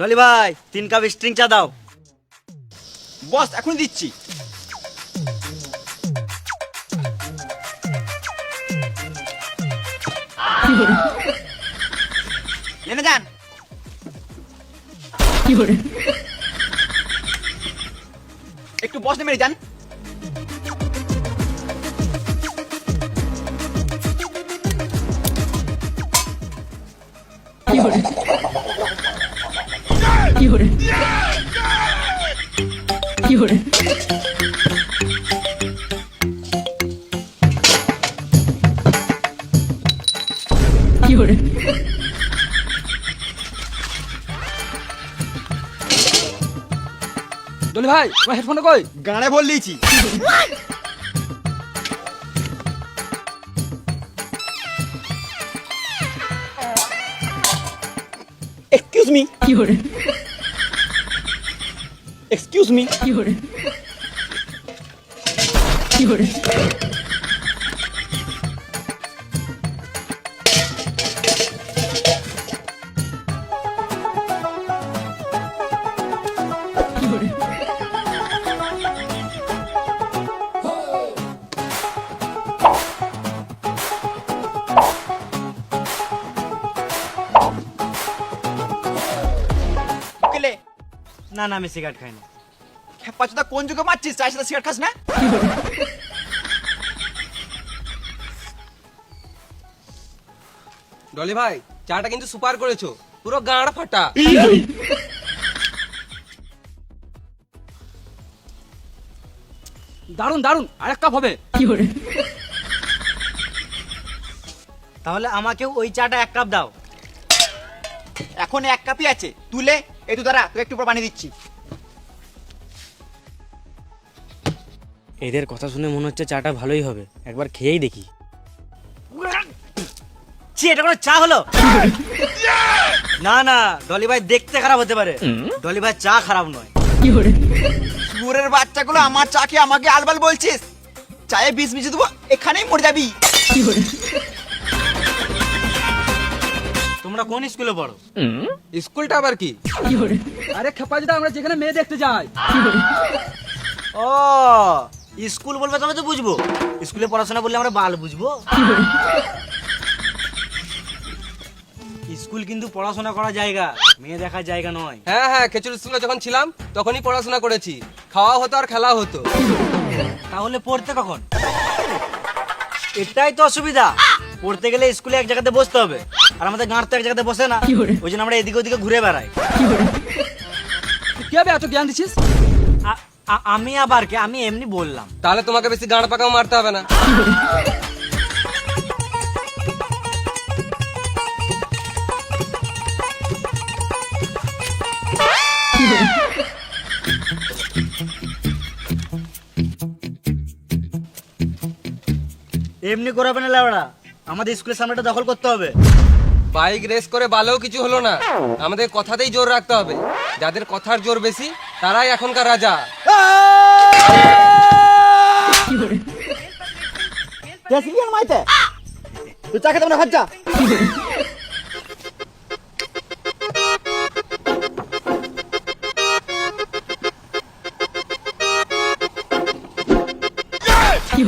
ডলি ভাই 3 cup string চা দাও। বস এখনই দিচ্ছি। এনে যান। একটু বস নেমে যান। ডলি ভাই তোমার হেডফোনটা কই? গানে বল দিয়েছি। Excuse me. Excuse me. কেলে না না আমি সিগারেট খাই না। খেপা চোদা কোন যুগে মারছিস? চায়ের সাথে সিগারেট খাস না? ডলি ভাই চাটা কিন্তু সুপার করেছো, পুরো গাঁড় ফাটা। দারুন দারুন, আরেক কাপ হবে। তাহলে আমাকেও ওই চাটা 1 কাপ দাও। এখন 1 কাপই আছে, তুলে এই তো দাঁড়া, তোকে একটু পর বানিয়ে দিচ্ছি। এদের কথা শুনে মনে হচ্ছে চাটা ভালোই হবে, একবার খেয়েই দেখি। ছি, এটা কোনো চা হলো? না না, ডলি ভাই দেখতে খারাপ হতে পারে, ডলি ভাই চা খারাপ নয়। সুরের বাচ্চাগুলো আমার চা খেয়ে আমাকে আলবাল বলছিস? চায়ে বিষ মিশিয়ে দেবো, এখানেই মরে যাবি। তোমরা কোন স্কুলে পড়ো? স্কুলটা আবার কি? আরে খেপা যেটা আমরা যেখানে মেয়ে দেখতে যাই। ও স্কুল বলবে তবে তো বুঝবো, স্কুলে পড়াশোনা বললে আমরা বাল বুঝবো। স্কুল কিন্তু পড়াশোনা করার জায়গা, মেয়ে দেখার জায়গা নয়। হ্যাঁ হ্যাঁ, খেচুড়ি স্কুলে যখন ছিলাম তখনই পড়াশোনা করেছি, খাওয়া হতো আর খেলা হতো। তাহলে পড়তে কখন? এটাই তো অসুবিধা, পড়তে গেলে স্কুলে এক জায়গাতে বসতে হবে, আর আমাদের গাঁট তো এক জায়গাতে বসে না, ওই জন্য আমরা এদিকে ওদিকে ঘুরে বেড়াই। কি হবে এত জ্ঞান দিছিস? আমি আবার কে, আমি এমনি বললাম। তাহলে তোমাকে বেশি গাঁড় পাকাও মারতে হবে না। এমনি করাবে না লেবড়া, আমাদের স্কুলের সামনেটা দখল করতে হবে। বাইক রেস করে বালেও কিছু হলো না, আমাদের কথাতেই জোর রাখতে হবে। যাদের কথার জোর বেশি তারাই এখনকার রাজা। মাইতে তুই চা খেতে না, খাচ্ছা কি